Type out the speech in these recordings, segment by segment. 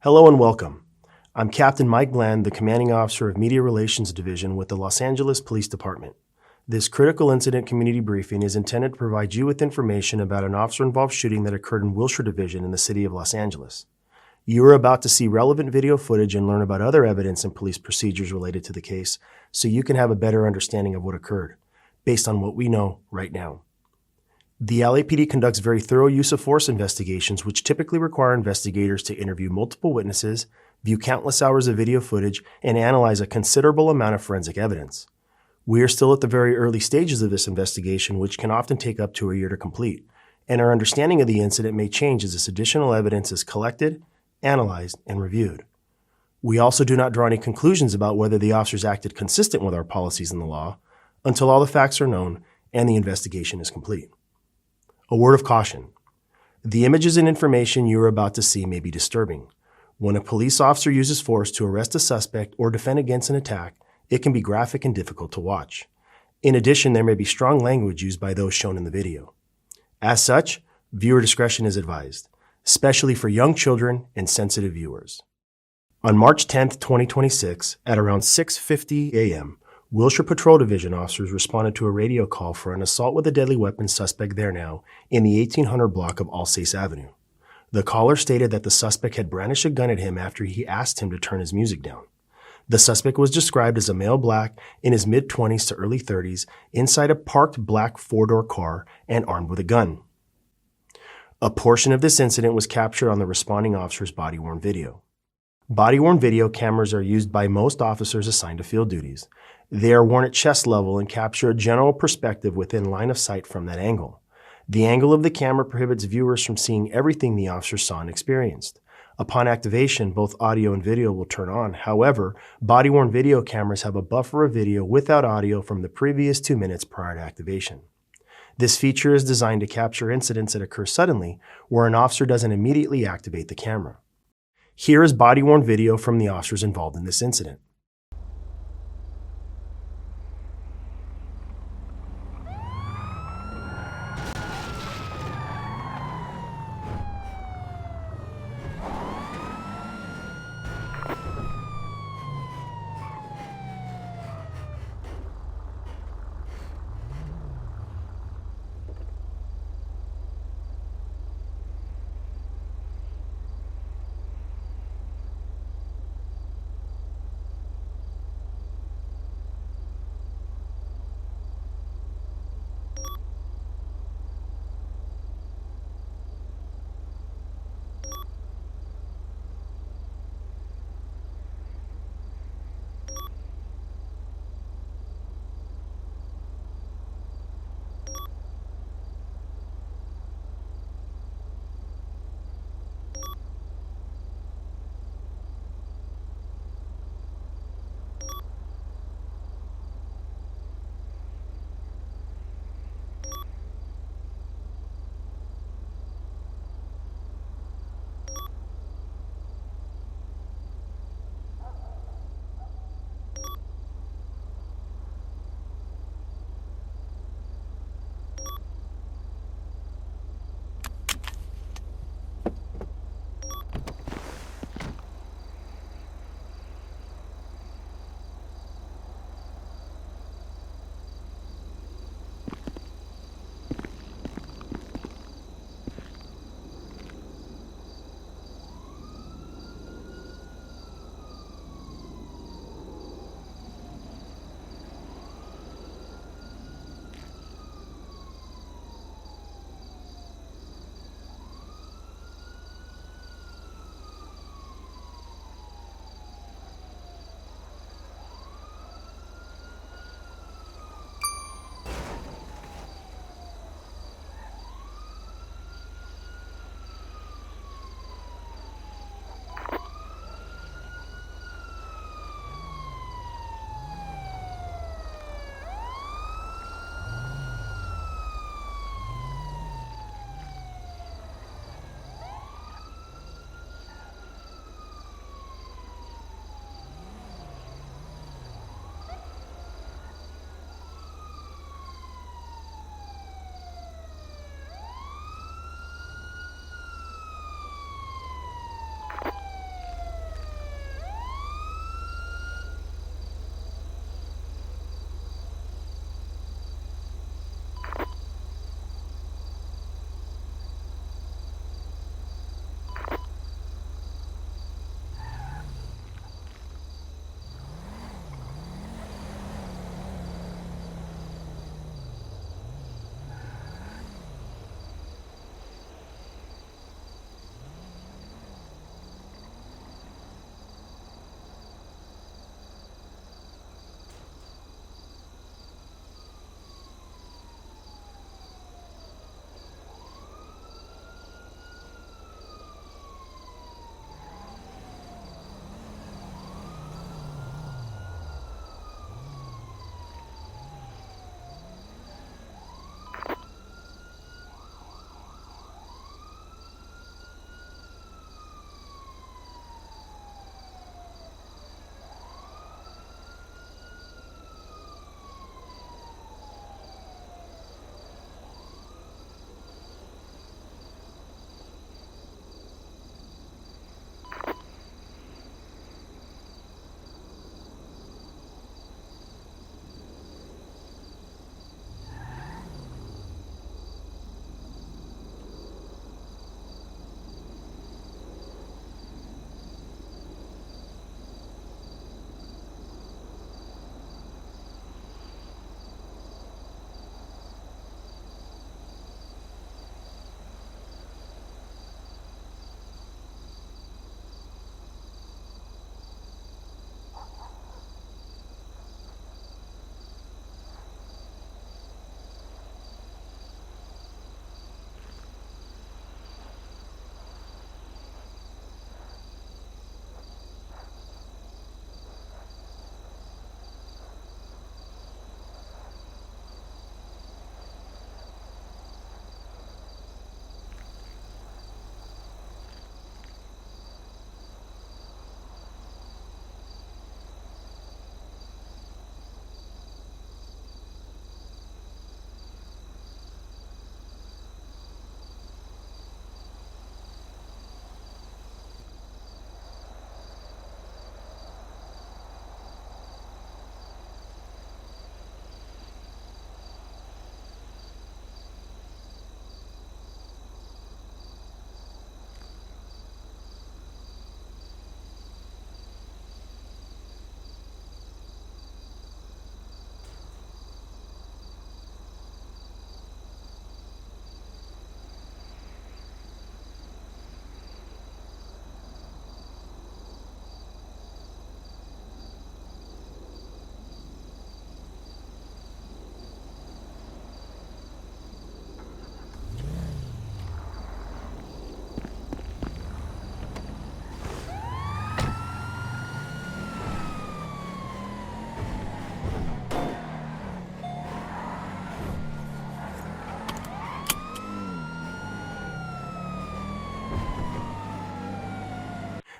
Hello and welcome. I'm Captain Mike Bland, the Commanding Officer of Media Relations Division with the Los Angeles Police Department. This critical incident community briefing is intended to provide you with information about an officer-involved shooting that occurred in Wilshire Division in the city of Los Angeles. You are about to see relevant video footage and learn about other evidence and police procedures related to the case so you can have a better understanding of what occurred, based on what we know right now. The LAPD conducts very thorough use of force investigations, which typically require investigators to interview multiple witnesses, view countless hours of video footage, and analyze a considerable amount of forensic evidence. We are still at the very early stages of this investigation, which can often take up to a year to complete, and our understanding of the incident may change as this additional evidence is collected, analyzed, and reviewed. We also do not draw any conclusions about whether the officers acted consistent with our policies and the law until all the facts are known and the investigation is complete. A word of caution. The images and information you are about to see may be disturbing. When a police officer uses force to arrest a suspect or defend against an attack, it can be graphic and difficult to watch. In addition, there may be strong language used by those shown in the video. As such, viewer discretion is advised, especially for young children and sensitive viewers. On March 10, 2026, at around 6:50 a.m., Wilshire Patrol Division officers responded to a radio call for an assault with a deadly weapon suspect there now in the 1800 block of Alsace Avenue. The caller stated that the suspect had brandished a gun at him after he asked him to turn his music down. The suspect was described as a male black in his mid-20s to early 30s inside a parked black four-door car and armed with a gun. A portion of this incident was captured on the responding officer's body-worn video. Body-worn video cameras are used by most officers assigned to field duties. They are worn at chest level and capture a general perspective within line of sight from that angle. The angle of the camera prohibits viewers from seeing everything the officer saw and experienced. Upon activation, both audio and video will turn on. However, body-worn video cameras have a buffer of video without audio from the previous 2 minutes prior to activation. This feature is designed to capture incidents that occur suddenly, where an officer doesn't immediately activate the camera. Here is body-worn video from the officers involved in this incident.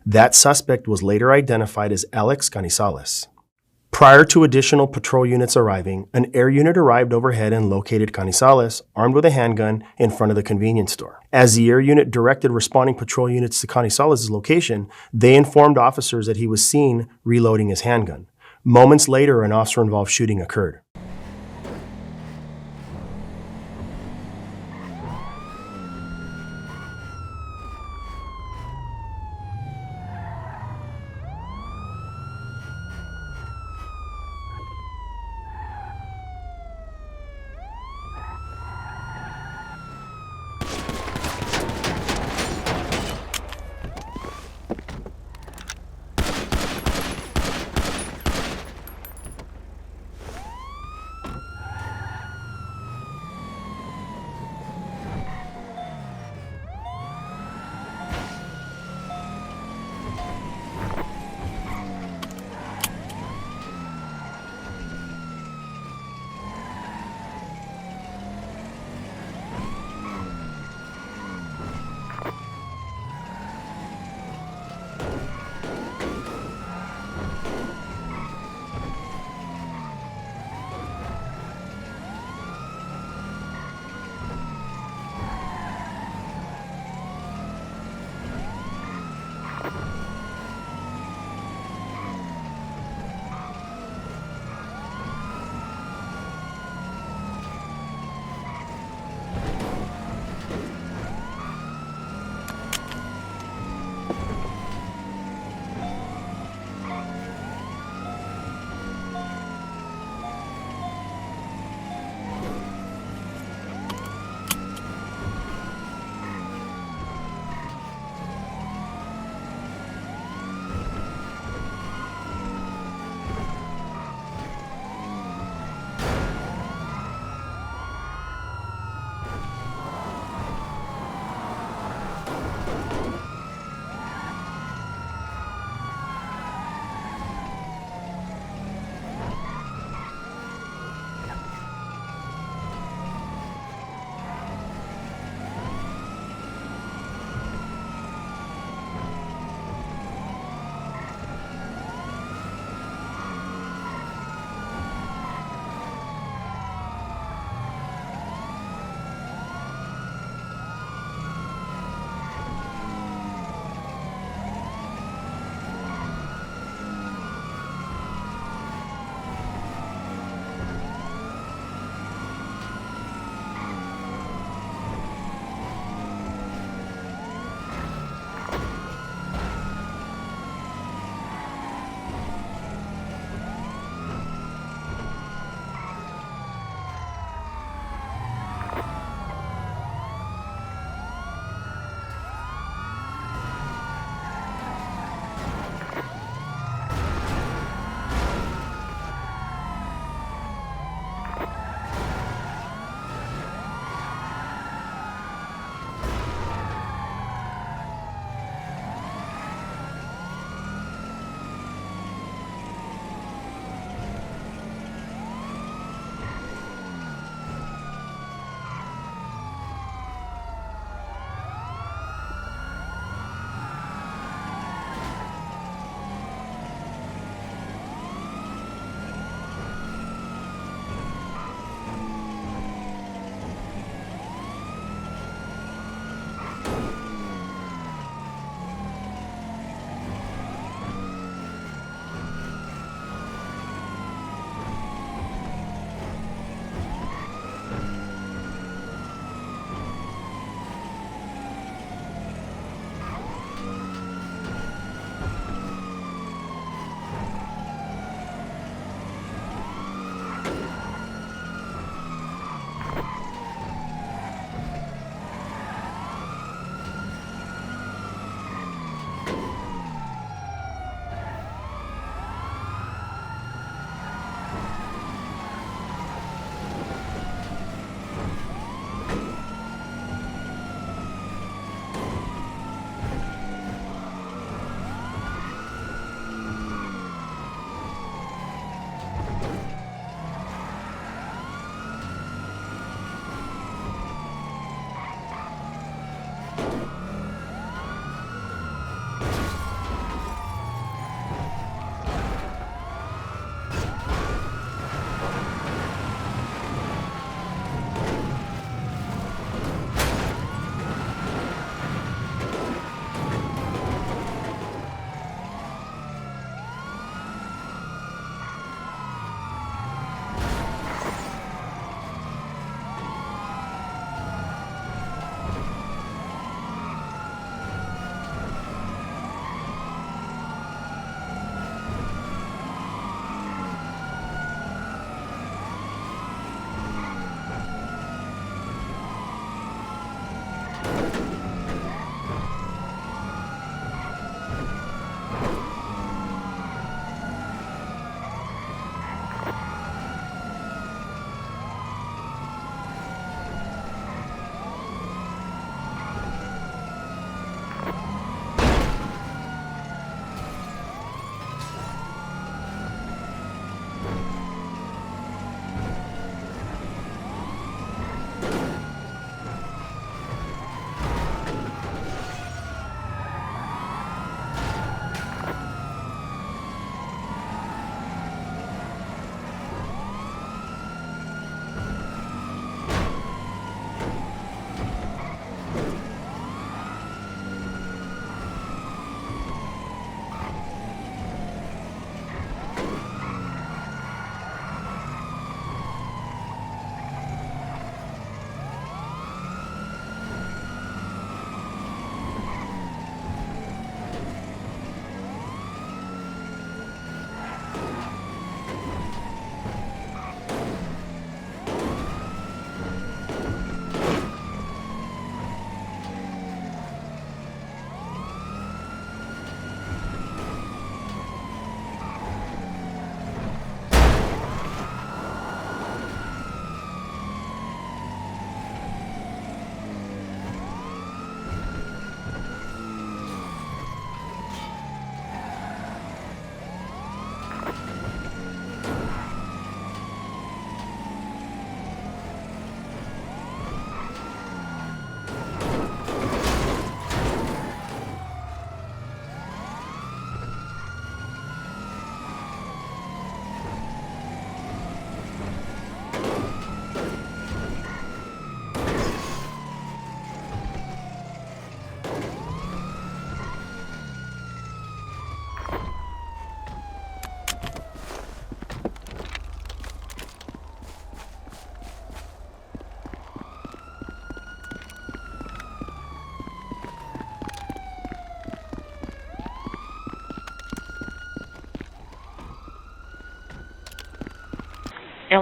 That suspect was later identified as Alex Canizales. Prior to additional patrol units arriving, an air unit arrived overhead and located Canizales, armed with a handgun, in front of the convenience store. As the air unit directed responding patrol units to Canizales' location, they informed officers that he was seen reloading his handgun. Moments later, an officer-involved shooting occurred.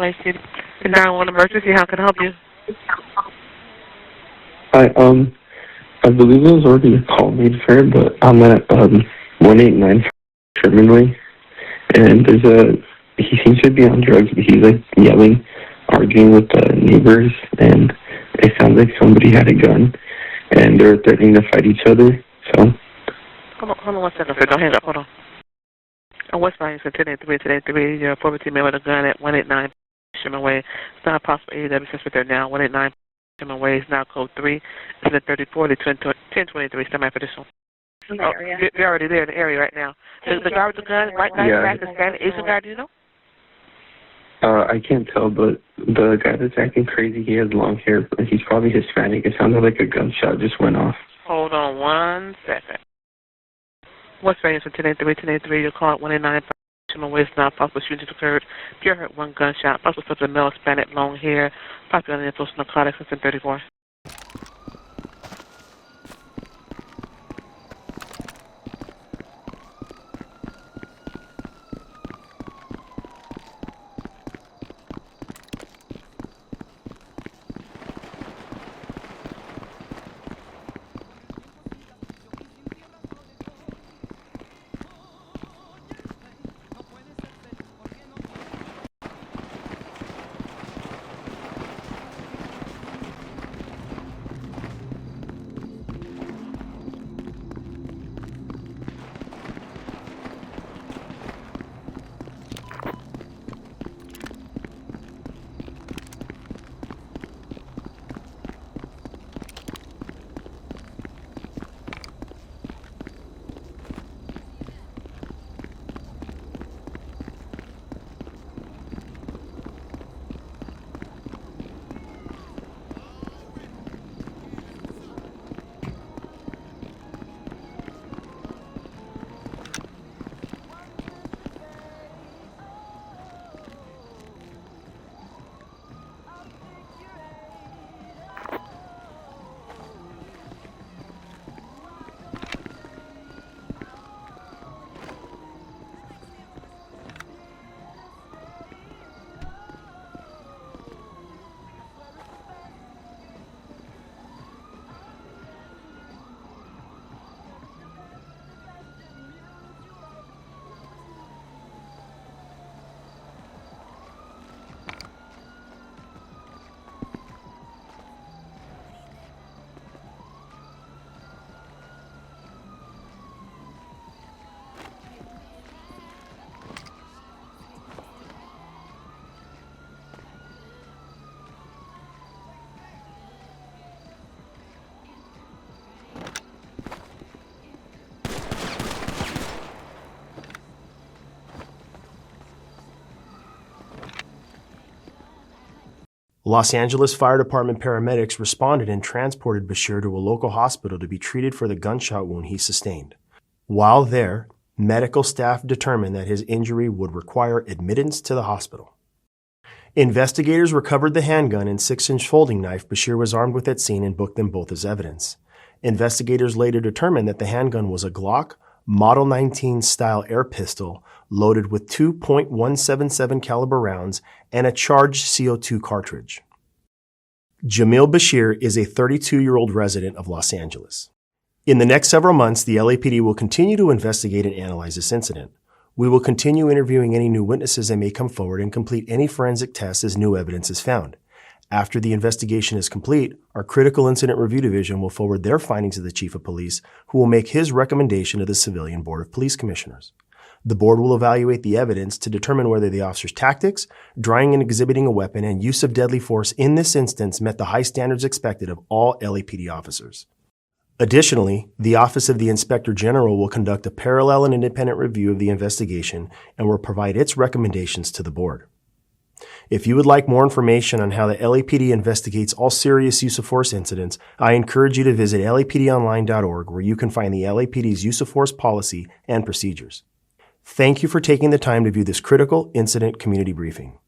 LA City. The 911 emergency, how can I help you? Hi, I believe there was already a call made for it, but I'm at 189 Sherman Way, and he seems to be on drugs, but he's like yelling, arguing with the neighbors, and it sounds like somebody had a gun, and they're threatening to fight each other, so. Hold on 1 second, sir. Don't hang up. Hold on. West Virginia, 1083, you're a 4 male with a gun at 189 Sherman Way. It's not possible AEW since we're there now. 189 Sherman Way is now code 3. It's at 3040 1023. Stand by for this one. You're already there in the area right now. The guy with the gun, right now, you're acting Hispanic, Asian guy, do you know? I can't tell, but the guy that's acting crazy, he has long hair, but he's probably Hispanic. It sounded like a gunshot just went off. Hold on 1 second. West Virginia, 1083, your call at 189 Sherman Way is now possible shooting occurred. Pure hurt, one gunshot, possible subject male, Hispanic, long hair, possibly under the influence of narcotics since 1034. Los Angeles Fire Department paramedics responded and transported Bashir to a local hospital to be treated for the gunshot wound he sustained. While there, medical staff determined that his injury would require admittance to the hospital. Investigators recovered the handgun and 6-inch folding knife Bashir was armed with at scene and booked them both as evidence. Investigators later determined that the handgun was a Glock Model 19 style air pistol loaded with 2.177 caliber rounds and a charged CO2 cartridge. Jamil Bashir is a 32-year-old resident of Los Angeles. In the next several months, the LAPD will continue to investigate and analyze this incident. We will continue interviewing any new witnesses that may come forward and complete any forensic tests as new evidence is found. After the investigation is complete, our Critical Incident Review Division will forward their findings to the Chief of Police, who will make his recommendation to the Civilian Board of Police Commissioners. The board will evaluate the evidence to determine whether the officer's tactics, drawing and exhibiting a weapon, and use of deadly force in this instance met the high standards expected of all LAPD officers. Additionally, the Office of the Inspector General will conduct a parallel and independent review of the investigation and will provide its recommendations to the board. If you would like more information on how the LAPD investigates all serious use of force incidents, I encourage you to visit lapdonline.org, where you can find the LAPD's use of force policy and procedures. Thank you for taking the time to view this critical incident community briefing.